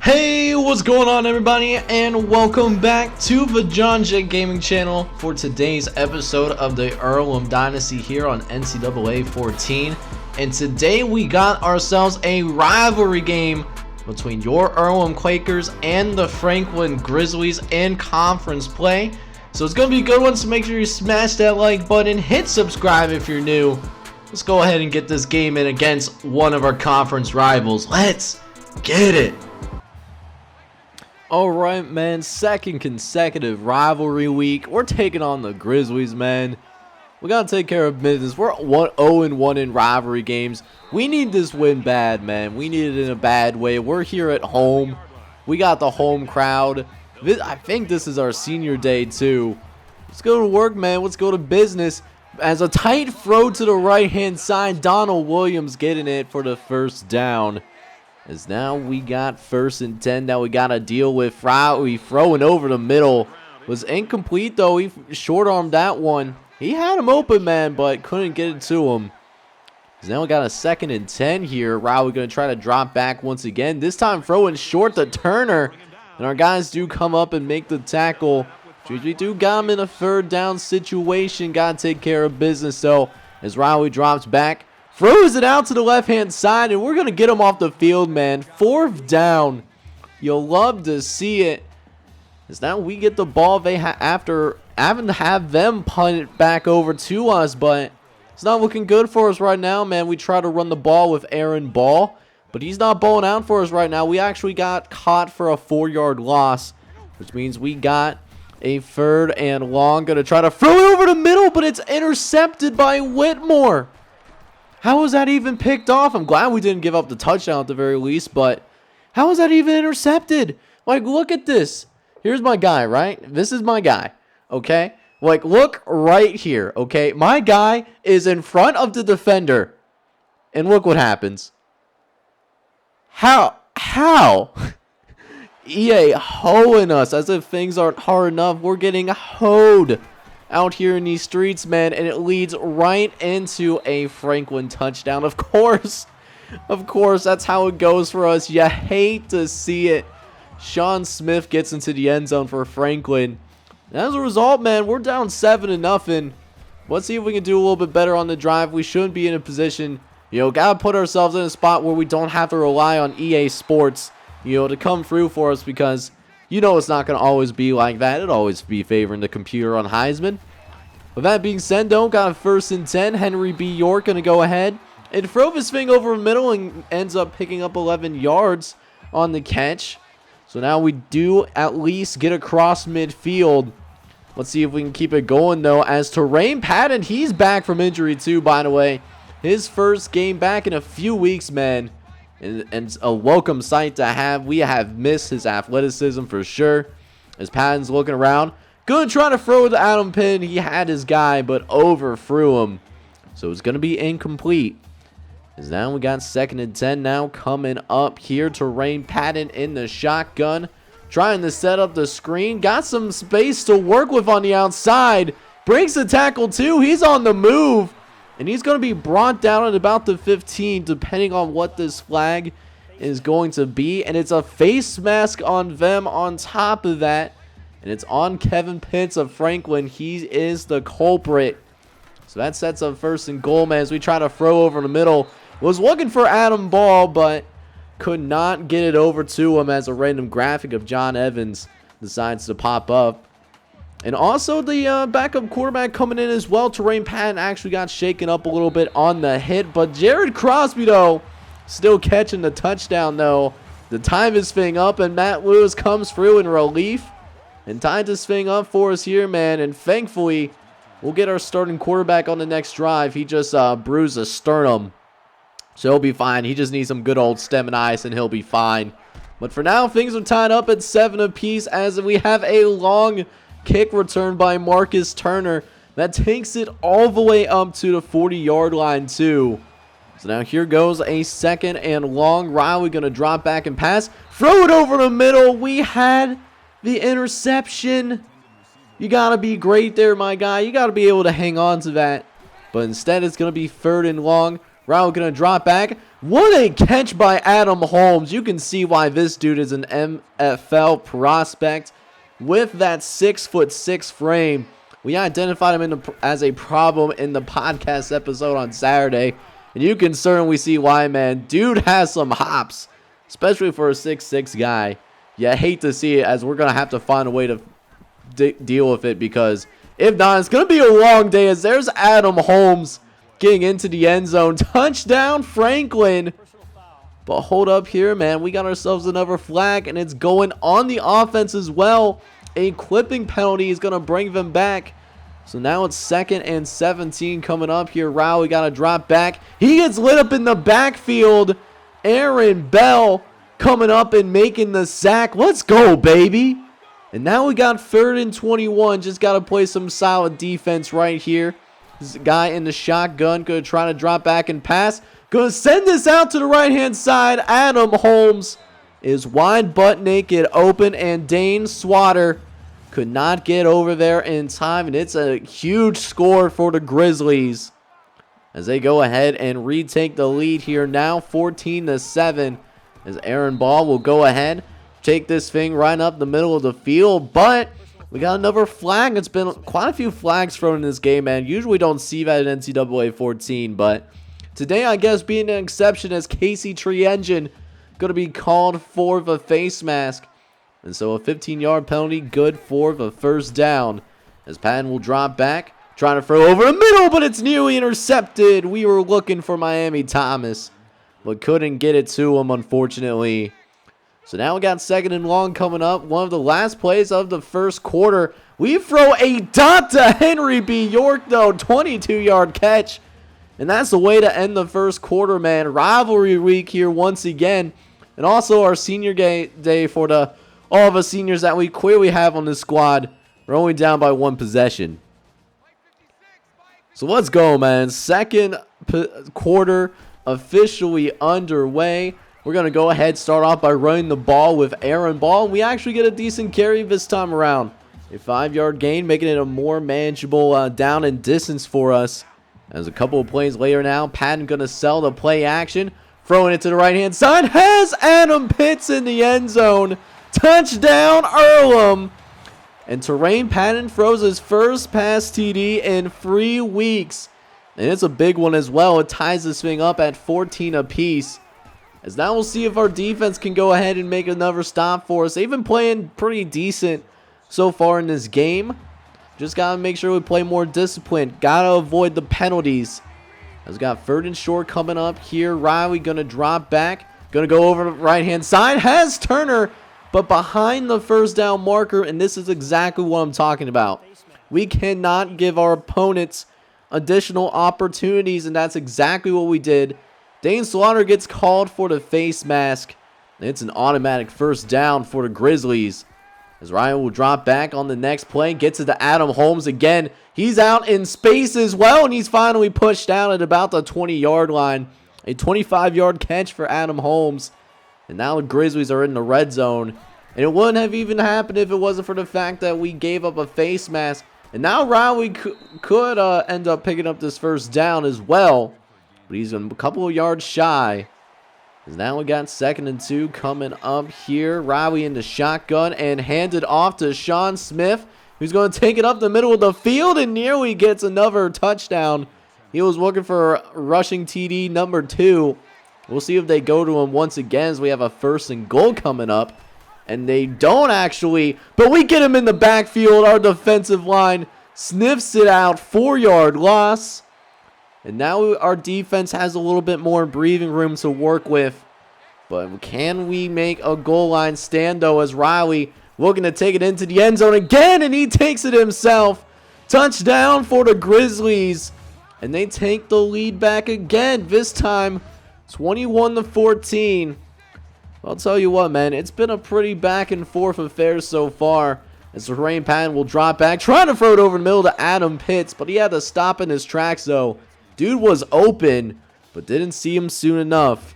Hey, what's going on everybody, and welcome back to the John J Gaming channel for today's episode of the Earlham Dynasty here on NCAA 14. And today we got ourselves a rivalry game between your Earlham Quakers and the Franklin Grizzlies in conference play. So it's going to be a good one, so make sure you smash that like button, hit subscribe if you're new. Let's go ahead and get this game in against one of our conference rivals. Let's get it! Alright, man, second consecutive rivalry week. We're taking on the Grizzlies, man. We gotta take care of business. We're 0-1 in rivalry games. We need this win bad, man. We need it in a bad way. We're here at home. We got the home crowd. I think this is our senior day, too. Let's go to work, man. Let's go to business. As a tight throw to the right-hand side, Donald Williams getting it for the first down. As now we got 1st and 10 that we got to deal with. Frowey throwing over the middle. Was incomplete, though. He short-armed that one. He had him open, man, but couldn't get it to him. As now we got a 2nd and 10 here. Rowey going to try to drop back once again. This time throwing short to Turner. And our guys do come up and make the tackle. We do got him in a 3rd down situation. Got to take care of business, though. As Rowey drops back. Throws it out to the left-hand side, and we're going to get him off the field, man. 4th down. You'll love to see it. As now we get the ball after having to have them punt it back over to us, but it's not looking good for us right now, man. We try to run the ball with Aaron Ball, but he's not balling out for us right now. We actually got caught for a 4-yard loss, which means we got a 3rd and long. Going to try to throw it over the middle, but it's intercepted by Whitmore. How was that even picked off? I'm glad we didn't give up the touchdown at the very least, but how was that even intercepted? Like, look at this. Here's my guy, right? This is my guy, okay? Like, look right here, okay? My guy is in front of the defender, and look what happens. How? EA hoeing us as if things aren't hard enough. We're getting hoed out here in these streets, man, and it leads right into a Franklin touchdown. Of course, that's how it goes for us. You hate to see it. Sean Smith gets into the end zone for Franklin. And as a result, man, we're down 7-0. Let's see if we can do a little bit better on the drive. We shouldn't be in a position, gotta put ourselves in a spot where we don't have to rely on EA Sports, to come through for us, because it's not going to always be like that. It'll always be favoring the computer on Heisman. With that being said, though, got a 1st and 10. Henry B. York going to go ahead and throw this thing over the middle and ends up picking up 11 yards on the catch. So now we do at least get across midfield. Let's see if we can keep it going, though. As Terrain Patton, he's back from injury, too, by the way. His first game back in a few weeks, man. And a welcome sight to have. We have missed his athleticism for sure. As Patton's looking around. Going to try to throw it to Adam Penn. He had his guy, but overthrew him. So it's going to be incomplete. As now we got 2nd and 10 now coming up here. Terrain Patton in the shotgun. Trying to set up the screen. Got some space to work with on the outside. Breaks the tackle too. He's on the move. And he's going to be brought down at about the 15, depending on what this flag is going to be. And it's a face mask on them on top of that. And it's on Kevin Pitts of Franklin. He is the culprit. So that sets up 1st and goal, man, as we try to throw over the middle. Was looking for Adam Ball, but could not get it over to him as a random graphic of John Evans decides to pop up. And also the backup quarterback coming in as well. Terrain Patton actually got shaken up a little bit on the hit. But Jared Crosby, though, still catching the touchdown, though. The time is thing up, and Matt Lewis comes through in relief. And tied this thing up for us here, man. And thankfully, we'll get our starting quarterback on the next drive. He just bruised a sternum. So he'll be fine. He just needs some good old stem and ice, and he'll be fine. But for now, things are tied up at 7 apiece as we have a long kick return by Marcus Turner. That takes it all the way up to the 40-yard line, too. So now here goes a 2nd and long. Riley going to drop back and pass. Throw it over the middle. We had the interception. You got to be great there, my guy. You got to be able to hang on to that. But instead, it's going to be 3rd and long. Riley going to drop back. What a catch by Adam Holmes. You can see why this dude is an MFL prospect with that 6'6" frame. We identified him as a problem in the podcast episode on Saturday. And you can certainly see why, man. Dude has some hops, especially for a 6'6" guy. Yeah, I hate to see it, as we're going to have to find a way to deal with it, because if not, it's going to be a long day. As there's Adam Holmes getting into the end zone. Touchdown, Franklin. But hold up here, man. We got ourselves another flag, and it's going on the offense as well. A clipping penalty is going to bring them back. So now it's 2nd and 17 coming up here. Rao, we got to drop back. He gets lit up in the backfield. Aaron Bell coming up and making the sack. Let's go, baby. And now we got 3rd and 21. Just got to play some solid defense right here. This guy in the shotgun going to try to drop back and pass. Going to send this out to the right-hand side. Adam Holmes is wide butt naked open, and Dane Swatter could not get over there in time, and it's a huge score for the Grizzlies as they go ahead and retake the lead here now, 14-7, as Aaron Ball will go ahead, take this thing right up the middle of the field, but we got another flag. It's been quite a few flags thrown in this game, man. Usually don't see that in NCAA 14, but today, I guess, being an exception, as Casey Triengine going to be called for the face mask. And so a 15-yard penalty, good for the first down. As Patton will drop back, trying to throw over the middle, but it's nearly intercepted. We were looking for Miami Thomas, but couldn't get it to him, unfortunately. So now we got 2nd and long coming up. One of the last plays of the first quarter. We throw a dot to Henry B. York, though. 22-yard catch. And that's the way to end the first quarter, man. Rivalry week here once again. And also our senior day for all of us seniors that we clearly have on this squad. We're only down by 1 possession. So let's go, man. Second quarter officially underway. We're going to go ahead, start off by running the ball with Aaron Ball. We actually get a decent carry this time around. A 5-yard gain, making it a more manageable down and distance for us. As a couple of plays later now, Patton going to sell the play action. Throwing it to the right-hand side. Has Adam Pitts in the end zone. Touchdown, Earlham. And Terrain Patton throws his first pass TD in 3 weeks. And it's a big one as well. It ties this thing up at 14 apiece. As now we'll see if our defense can go ahead and make another stop for us. They've been playing pretty decent so far in this game. Just got to make sure we play more disciplined. Got to avoid the penalties. As we got 3rd and short coming up here. Riley going to drop back. Going to go over the right-hand side. Has Turner, but behind the first down marker. And this is exactly what I'm talking about. We cannot give our opponents additional opportunities, and that's exactly what we did. Dane Slaughter gets called for the face mask. It's an automatic first down for the Grizzlies. As Ryan will drop back on the next play, gets it to Adam Holmes again. He's out in space as well, and he's finally pushed down at about the 20-yard line. A 25-yard catch for Adam Holmes. And now the Grizzlies are in the red zone. And it wouldn't have even happened if it wasn't for the fact that we gave up a face mask. And now Riley could end up picking up this first down as well. But he's a couple of yards shy. As now we got 2nd and 2 coming up here. Riley in the shotgun and handed off to Sean Smith, who's going to take it up the middle of the field and nearly gets another touchdown. He was looking for rushing TD number 2. We'll see if they go to him once again, as we have a 1st and goal coming up. And they don't actually, but we get him in the backfield. Our defensive line sniffs it out. 4-yard loss. And now our defense has a little bit more breathing room to work with. But can we make a goal line stand, though, as Riley looking to take it into the end zone again, and he takes it himself. Touchdown for the Grizzlies. And they take the lead back again, this time 21-14. I'll tell you what, man, it's been a pretty back and forth affair so far. As Terrain Patton will drop back, trying to throw it over the middle to Adam Pitts, but he had to stop in his tracks, though. Dude was open, but didn't see him soon enough.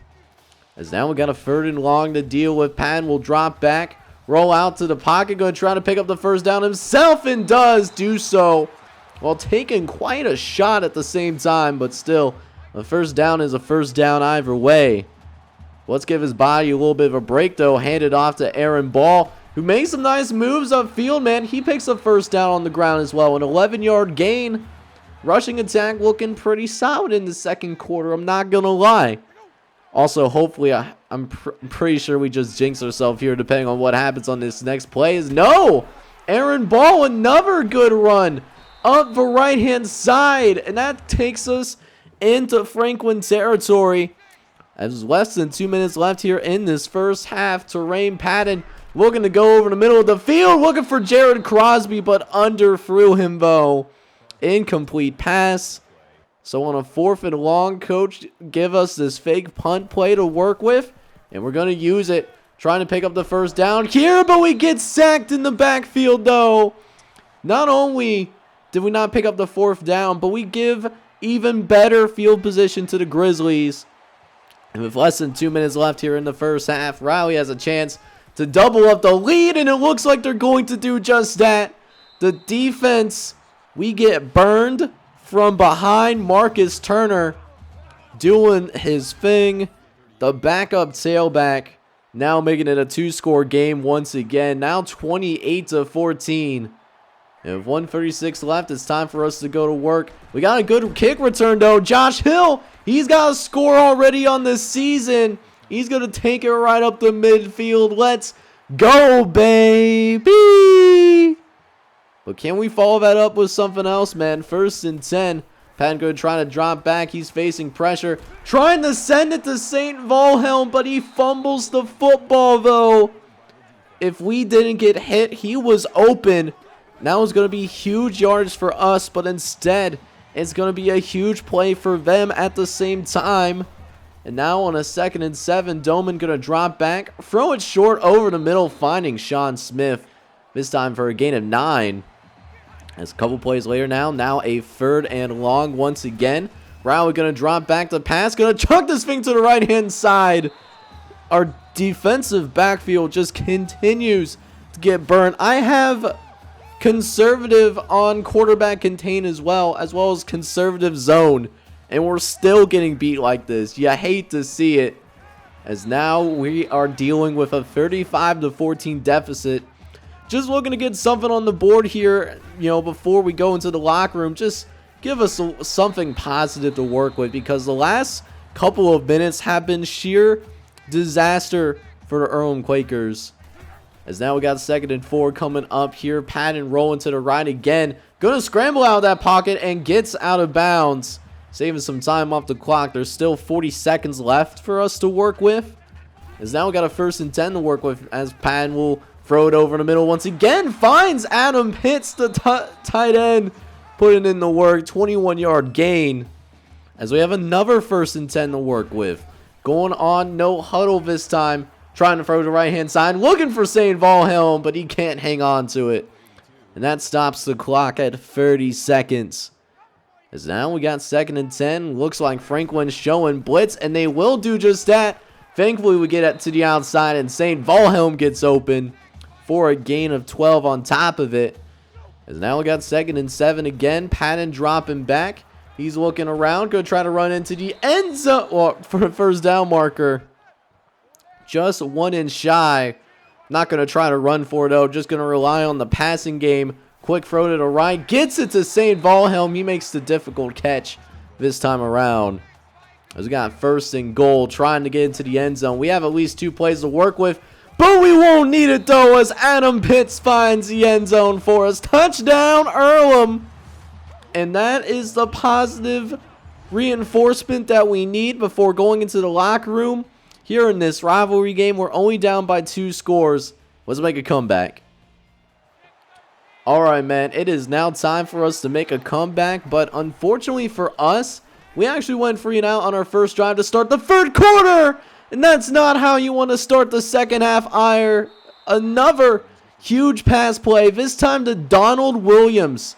As now we got a 3rd and long to deal with. Patton will drop back, roll out to the pocket, going to try to pick up the first down himself, and does do so, while taking quite a shot at the same time, but still A first down is a first down either way. Let's give his body a little bit of a break, though. Hand it off to Aaron Ball, who makes some nice moves upfield, man. He picks a first down on the ground as well. An 11-yard gain. Rushing attack looking pretty solid in the second quarter. I'm not going to lie. Also, hopefully, I'm pretty sure we just jinx ourselves here depending on what happens on this next play. No! Aaron Ball, another good run up the right-hand side. And that takes us into Franklin territory. As less than 2 minutes left here in this first half. Terrain Patton looking to go over the middle of the field. Looking for Jared Crosby, but underthrew him, though. Incomplete pass. So on a 4th and long, coach give us this fake punt play to work with. And we're going to use it. Trying to pick up the first down here, but we get sacked in the backfield, though. Not only did we not pick up the 4th down, but we give even better field position to the Grizzlies. And with less than 2 minutes left here in the first half, Riley has a chance to double up the lead, and it looks like they're going to do just that. The defense, we get burned from behind. Marcus Turner doing his thing. The backup tailback now making it a 2-score game once again. Now 28-14. And with 1:36 left, it's time for us to go to work. We got a good kick return, though. Josh Hill, he's got a score already on this season. He's going to take it right up the midfield. Let's go, baby. But can we follow that up with something else, man? 1st and 10. Patton trying to drop back. He's facing pressure. Trying to send it to St. Wilhelm, but he fumbles the football, though. If we didn't get hit, he was open. Now it's going to be huge yards for us, but instead, it's going to be a huge play for them at the same time. And now on a 2nd and 7, Doman going to drop back. Throw it short over the middle, finding Sean Smith. This time for a gain of 9. As a couple plays later now a 3rd and long once again. Riley going to drop back the pass. Going to chuck this thing to the right-hand side. Our defensive backfield just continues to get burned. I have conservative on quarterback contain as well as conservative zone. And we're still getting beat like this. You hate to see it. As now we are dealing with a 35-14 deficit. Just looking to get something on the board here, before we go into the locker room. Just give us something positive to work with, because the last couple of minutes have been sheer disaster for the Earlham Quakers. As now we got 2nd and 4 coming up here. Patton rolling to the right again. Going to scramble out of that pocket and gets out of bounds. Saving some time off the clock. There's still 40 seconds left for us to work with. As now we got a 1st and 10 to work with, as Patton will throw it over the middle once again. Finds Adam Pitts, the tight end. Putting in the work. 21-yard gain. As we have another 1st and 10 to work with. Going on no huddle this time. Trying to throw to the right-hand side. Looking for St. Wilhelm, but he can't hang on to it. And that stops the clock at 30 seconds. As now we got 2nd and 10. Looks like Franklin's showing blitz, and they will do just that. Thankfully, we get it to the outside, and St. Wilhelm gets open for a gain of 12 on top of it. As now we got 2nd and 7 again. Patton dropping back. He's looking around. Going to try to run into the end zone for the first down marker. Just 1 inch shy. Not going to try to run for it, though. Just going to rely on the passing game. Quick throw to the right. Gets it to St. Wilhelm. He makes the difficult catch this time around. As we got 1st and goal. Trying to get into the end zone. We have at least 2 plays to work with. But we won't need it, though, as Adam Pitts finds the end zone for us. Touchdown, Earlham. And that is the positive reinforcement that we need before going into the locker room. Here in this rivalry game, we're only down by 2 scores. Let's make a comeback. Alright, man. It is now time for us to make a comeback. But unfortunately for us, we actually went 3 and out on our first drive to start the 3rd quarter. And that's not how you want to start the second half either. Another huge pass play. This time to Donald Williams.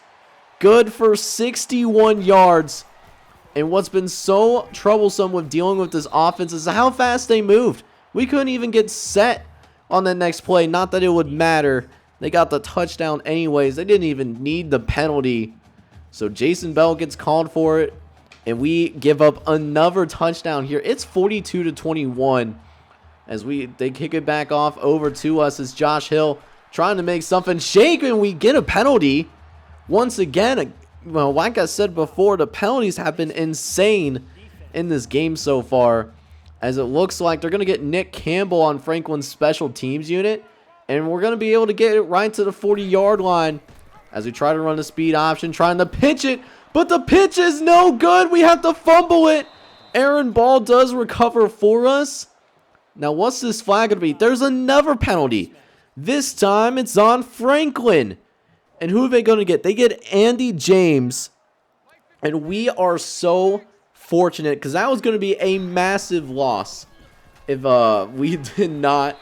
Good for 61 yards. And what's been so troublesome with dealing with this offense is how fast they moved. We couldn't even get set on the next play. Not that it would matter. They got the touchdown anyways. They didn't even need the penalty. So Jason Bell gets called for it. and we give up another touchdown here. It's 42-21 as they kick it back off over to us as Josh Hill trying to make something shake, and we get a penalty. Once again, well, like I said before, the penalties have been insane in this game so far, as it looks like they're going to get Nick Campbell on Franklin's special teams unit, and we're going to be able to get it right to the 40-yard line as we try to run the speed option, trying to pitch it, but the pitch is no good. We have to fumble it. Aaron Ball does recover for us. Now, what's this flag going to be? There's another penalty. This time, it's on Franklin. And who are they going to get? They get Andy James. And we are so fortunate because that was going to be a massive loss if we did not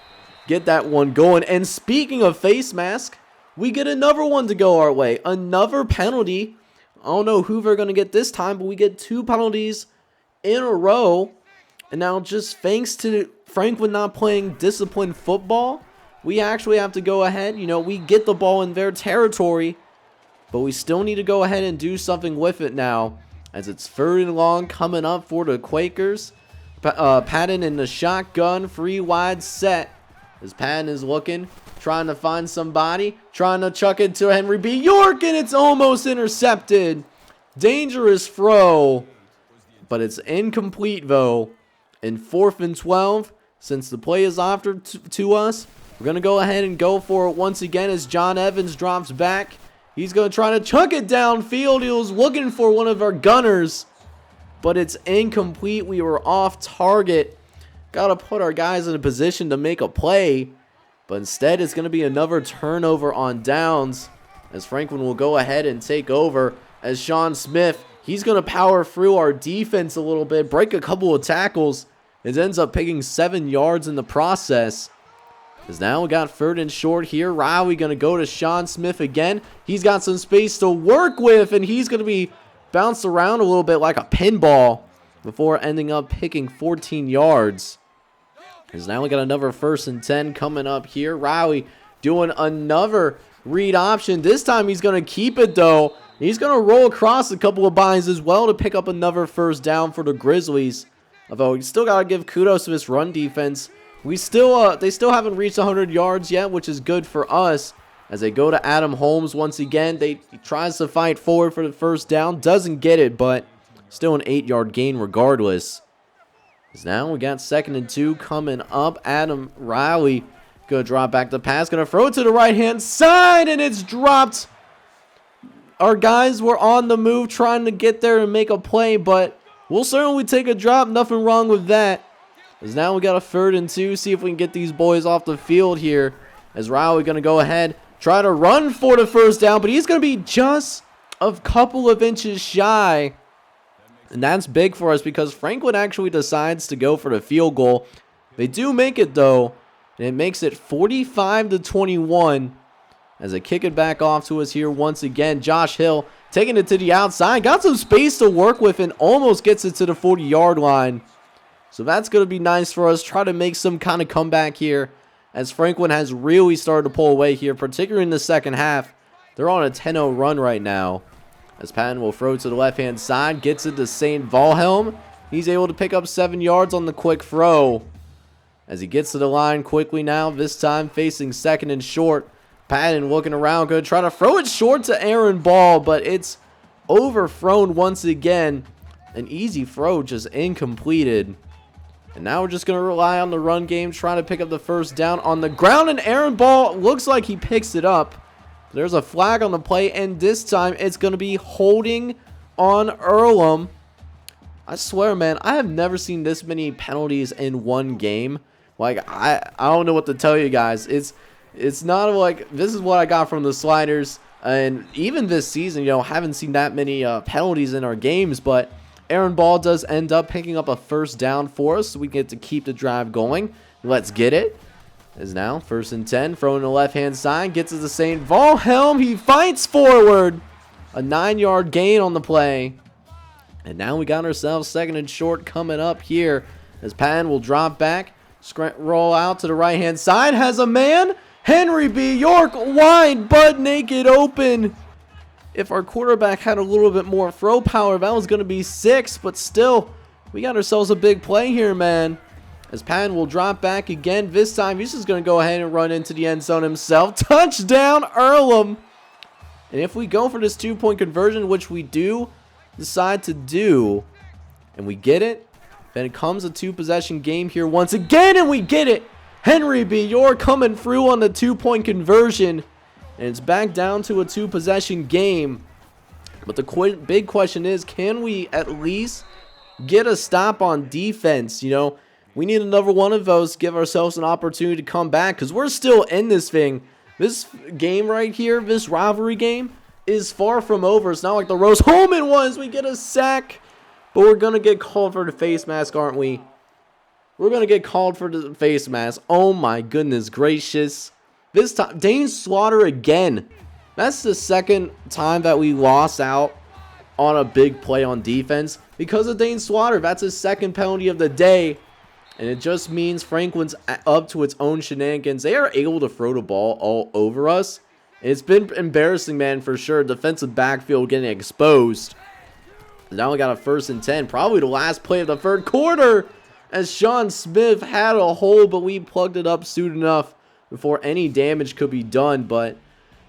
get that one going. And speaking of face mask, we get another one to go our way. Another penalty. I don't know who they're going to get this time, but we get 2 penalties in a row. And now just thanks to Franklin not playing disciplined football, we actually have to go ahead. You know, we get the ball in their territory, but we still need to go ahead and do something with it now, as it's 3rd and long coming up for the Quakers. Patton in the shotgun, 3 wide set, as Patton is looking, trying to find somebody, trying to chuck it to Henry B. York, and it's almost intercepted. Dangerous throw, but it's incomplete though. In 4th and 12, since the play is offered to us, we're going to go ahead and go for it once again as John Evans drops back. He's going to try to chuck it downfield. He was looking for one of our gunners, but it's incomplete. We were off target. Got to put our guys in a position to make a play, but instead it's going to be another turnover on downs as Franklin will go ahead and take over as Sean Smith, he's going to power through our defense a little bit, break a couple of tackles. It ends up picking 7 yards in the process. As now we got 3rd and short here. Riley going to go to Sean Smith again. He's got some space to work with, and he's going to be bounced around a little bit like a pinball before ending up picking 14 yards. As now we got another 1st and 10 coming up here. Riley doing another read option. This time he's going to keep it though. He's going to roll across a couple of bodies as well to pick up another 1st down for the Grizzlies. Although we still got to give kudos to this run defense. They still haven't reached 100 yards yet, which is good for us. As they go to Adam Holmes once again, he tries to fight forward for the 1st down. Doesn't get it, but still an 8-yard gain regardless. As now we got 2nd and 2 coming up. Adam Riley going to drop back the pass. Going to throw it to the right-hand side, and it's dropped. Our guys were on the move trying to get there and make a play, but we'll certainly take a drop. Nothing wrong with that. As now we got a 3rd and 2. See if we can get these boys off the field here. As Riley going to go ahead, try to run for the 1st down, but he's going to be just a couple of inches shy. And that's big for us because Franklin actually decides to go for the field goal. They do make it though, and it makes it 45-21. As they kick it back off to us here once again. Josh Hill taking it to the outside. Got some space to work with and almost gets it to the 40-yard line. So that's going to be nice for us. Try to make some kind of comeback here as Franklin has really started to pull away here, particularly in the second half. They're on a 10-0 run right now. As Patton will throw to the left-hand side. Gets it to St. Wilhelm. He's able to pick up 7 yards on the quick throw. As he gets to the line quickly now, this time facing 2nd and short. Patton looking around, going to try to throw it short to Aaron Ball, but it's overthrown once again. An easy throw, just incompleted. And now we're just going to rely on the run game, trying to pick up the 1st down on the ground. And Aaron Ball looks like he picks it up. There's a flag on the play, and this time it's going to be holding on Earlham. I swear, man, I have never seen this many penalties in one game. Like, I don't know what to tell you guys. It's not like this is what I got from the sliders. And even this season, you know, haven't seen that many penalties in our games, but Aaron Ball does end up picking up a 1st down for us, so we get to keep the drive going. Let's get it. Is now 1st and 10, throwing the left-hand side, gets it to St. Wilhelm. He fights forward. A 9-yard gain on the play. And now we got ourselves 2nd and short coming up here as Patton will drop back, roll out to the right-hand side, has a man. Henry B. York wide, butt naked open. if our quarterback had a little bit more throw power, that was going to be 6. But still, we got ourselves a big play here, man. As Patton will drop back again. This time, he's just going to go ahead and run into the end zone himself. Touchdown, Earlham. And if we go for this 2-point conversion, which we do decide to do, and we get it, then it comes a 2-possession game here once again, and we get it. Henry B. You're coming through on the 2-point conversion, and it's back down to a 2-possession game. But the big question is, can we at least get a stop on defense? You know, we need another one of those to give ourselves an opportunity to come back, because we're still in this thing. This game right here, this rivalry game, is far from over. It's not like the Rose Holman was. We get a sack, but we're going to get called for the face mask, aren't we? We're going to get called for the face mask. Oh my goodness gracious. This time, Dane Slaughter again. That's the second time that we lost out on a big play on defense because of Dane Slaughter. That's his second penalty of the day. And it just means Franklin's up to its own shenanigans. They are able to throw the ball all over us. It's been embarrassing, man, for sure. Defensive backfield getting exposed. Now we got a 1st and 10. Probably the last play of the third quarter. As Sean Smith had a hole, but we plugged it up soon enough before any damage could be done. But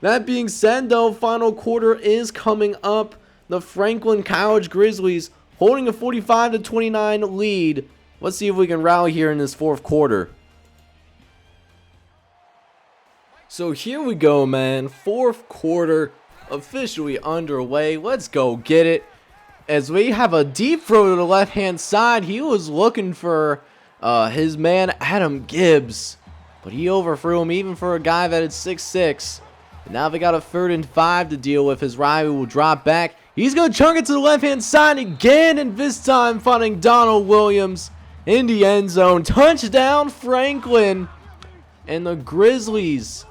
that being said, though, final quarter is coming up. The Franklin College Grizzlies holding a 45-29 lead. Let's see if we can rally here in this 4th quarter. So here we go, man. 4th quarter officially underway. Let's go get it. As we have a deep throw to the left-hand side. He was looking for his man Adam Gibbs, but he overthrew him even for a guy that is 6'6". And now they got a 3rd and 5 to deal with. His rival will drop back. He's going to chunk it to the left-hand side again, and this time finding Donald Williams in the end zone. Touchdown, Franklin. And the Grizzlies,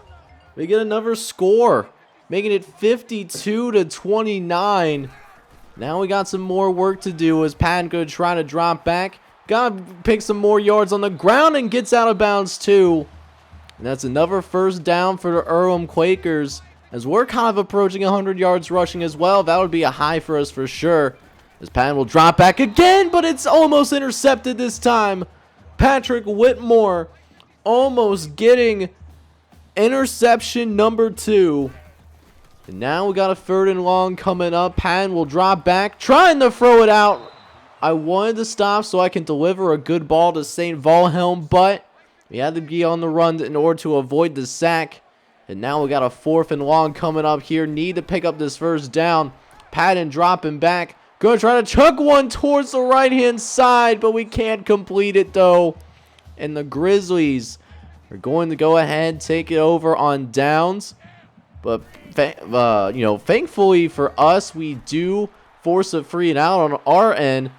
they get another score, making it 52-29. Now we got some more work to do as Patton going to try to drop back. Got to pick some more yards on the ground and gets out of bounds too. And that's another 1st down for the Earlham Quakers, as we're kind of approaching 100 yards rushing as well. That would be a high for us for sure. As Patton will drop back again, but it's almost intercepted this time. Patrick Whitmore almost getting interception number 2. And now we got a 3rd and long coming up. Patton will drop back, trying to throw it out. I wanted to stop so I can deliver a good ball to St. Wilhelm, but we had to be on the run in order to avoid the sack. And now we got a 4th and long coming up here. Need to pick up this 1st down. Patton dropping back. Going to try to chuck one towards the right-hand side, but we can't complete it, though. And the Grizzlies are going to go ahead, take it over on downs. But, thankfully for us, we do force a 3 and out on our end.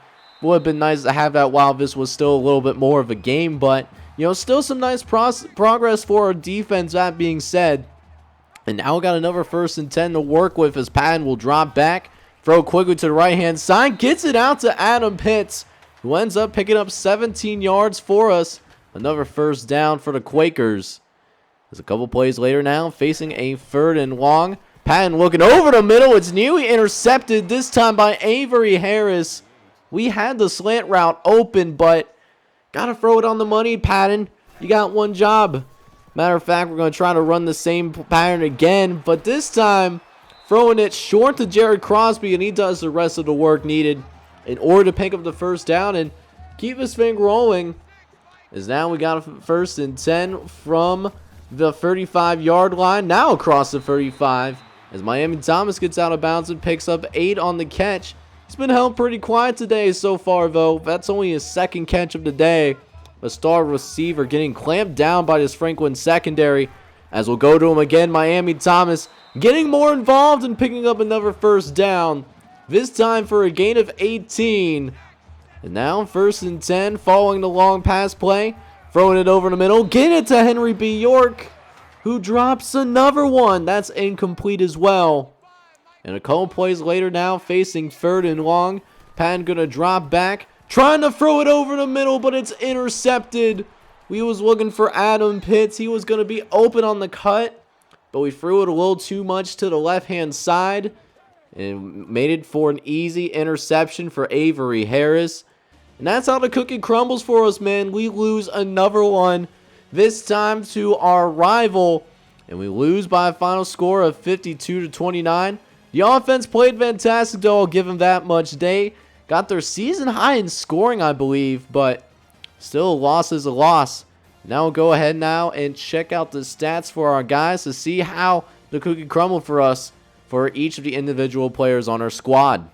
Would have been nice to have that while this was still a little bit more of a game. But, still some nice progress for our defense, that being said. And now we got another 1st and 10 to work with as Patton will drop back. Throw quickly to the right-hand side. Gets it out to Adam Pitts, who ends up picking up 17 yards for us. Another 1st down for the Quakers. There's a couple plays later now, facing a 3rd and long. Patton looking over the middle. It's nearly intercepted, this time by Avery Harris. We had the slant route open, but got to throw it on the money, Patton. You got one job. Matter of fact, we're going to try to run the same pattern again, but this time throwing it short to Jared Crosby, and he does the rest of the work needed in order to pick up the 1st down and keep this thing rolling. As now we got a 1st and 10 from the 35-yard line. Now across the 35 as Miami Thomas gets out of bounds and picks up 8 on the catch. He's been held pretty quiet today so far, though. That's only his 2nd catch of the day. A star receiver getting clamped down by this Franklin secondary. As we'll go to him again, Miami Thomas getting more involved and picking up another 1st down. This time for a gain of 18. And now 1st and 10 following the long pass play. Throwing it over the middle. Getting it to Henry B. York, who drops another one. That's incomplete as well. And a couple plays later now, facing 3rd and long. Patton going to drop back. Trying to throw it over the middle, but it's intercepted. We was looking for Adam Pitts. He was going to be open on the cut, but we threw it a little too much to the left-hand side. and made it for an easy interception for Avery Harris. And that's how the cookie crumbles for us, man. We lose another one, this time to our rival, and we lose by a final score of 52-29. The offense played fantastic, though. I'll give them that much. They got their season high in scoring, I believe, but still, a loss is a loss. Now we'll go ahead now and check out the stats for our guys to see how the cookie crumbled for us for each of the individual players on our squad.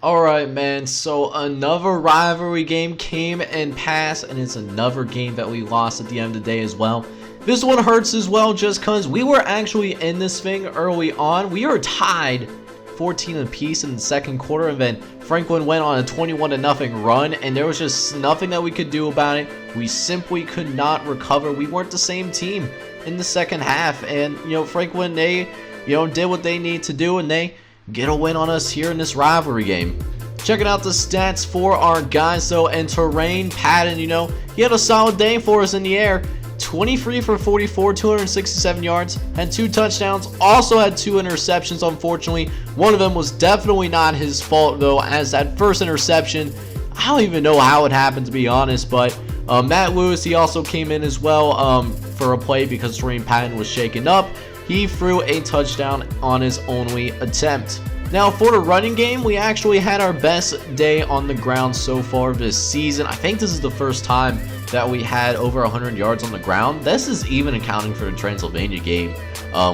Alright, man, so another rivalry game came and passed, and it's another game that we lost at the end of the day as well. This one hurts as well just because we were actually in this thing early on. We were tied 14 apiece in the second quarter, and then Franklin went on a 21-0 run, and there was just nothing that we could do about it. We simply could not recover. We weren't the same team in the second half, and Franklin, they did what they need to do, and they get a win on us here in this rivalry game. Checking out the stats for our guys though, and Terrain Patton, he had a solid day for us in the air. 23 for 44, 267 yards, and 2 touchdowns. Also had 2 interceptions, unfortunately. One of them was definitely not his fault, though, as that first interception, I don't even know how it happened, to be honest, but Matt Lewis, he also came in as well for a play because Terrain Patton was shaken up. He threw a touchdown on his only attempt. Now, for the running game, we actually had our best day on the ground so far this season. I think this is the first time that we had over 100 yards on the ground. This is even accounting for the Transylvania game,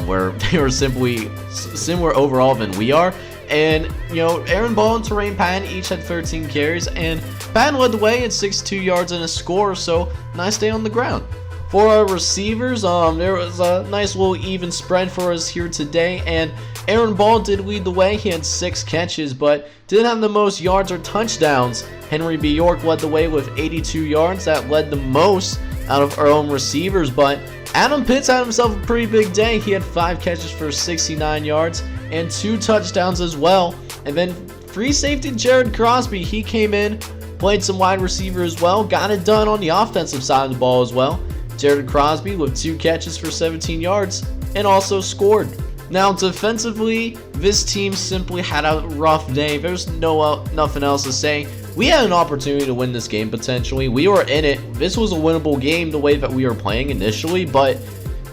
where they were simply similar overall than we are. And, Aaron Ball and Terrain Patton each had 13 carries, and Patton led the way at 62 yards and a score, so nice day on the ground. For our receivers, there was a nice little even spread for us here today, and Aaron Ball did lead the way. He had 6 catches, but didn't have the most yards or touchdowns. Henry B. York led the way with 82 yards. That led the most out of Earlham receivers, but Adam Pitts had himself a pretty big day. He had 5 catches for 69 yards and 2 touchdowns as well. And then free safety Jared Crosby, he came in, played some wide receiver as well, got it done on the offensive side of the ball as well. Jared Crosby with 2 catches for 17 yards and also scored. Now, defensively, this team simply had a rough day. There's nothing else to say. We had an opportunity to win this game potentially. We were in it. This was a winnable game the way that we were playing initially, but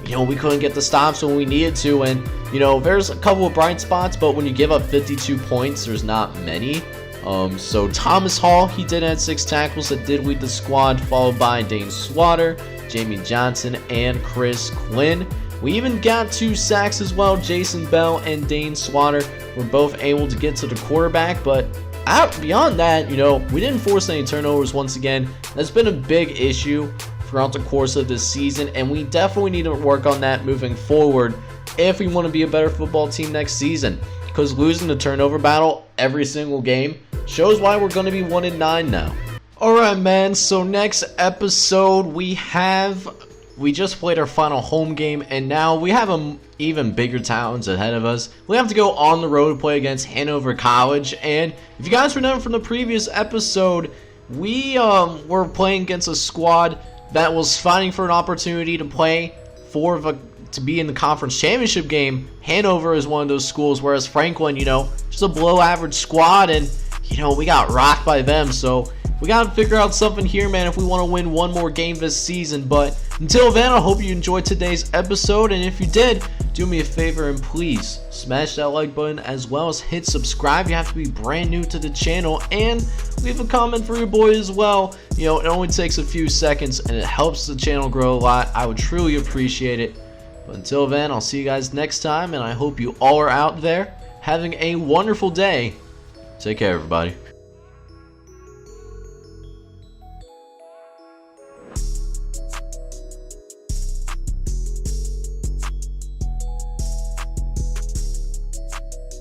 we couldn't get the stops when we needed to. And there's a couple of bright spots, but when you give up 52 points, there's not many. So Thomas Hall, he did have 6 tackles that did lead the squad, followed by Dane Swatter, Jamie Johnson, and Chris Quinn. We even got 2 sacks as well. Jason Bell and Dane Swatter were both able to get to the quarterback, but beyond that, we didn't force any turnovers once again. That's been a big issue throughout the course of this season, and we definitely need to work on that moving forward if we want to be a better football team next season, because losing the turnover battle every single game shows why we're going to be 1-9 now. Alright, man, so next episode we just played our final home game, and now we have a even bigger challenge ahead of us. We have to go on the road to play against Hanover College, and if you guys remember from the previous episode, we were playing against a squad that was fighting for an opportunity to play to be in the conference championship game. Hanover is one of those schools, whereas Franklin, just a below average squad, and we got rocked by them. So we got to figure out something here, man, if we want to win one more game this season. But until then, I hope you enjoyed today's episode, and if you did, do me a favor and please smash that like button as well as hit subscribe. You have to be brand new to the channel, and leave a comment for your boy as well. It only takes a few seconds and it helps the channel grow a lot. I would truly appreciate it. But until then, I'll see you guys next time, and I hope you all are out there having a wonderful day. Take care, everybody.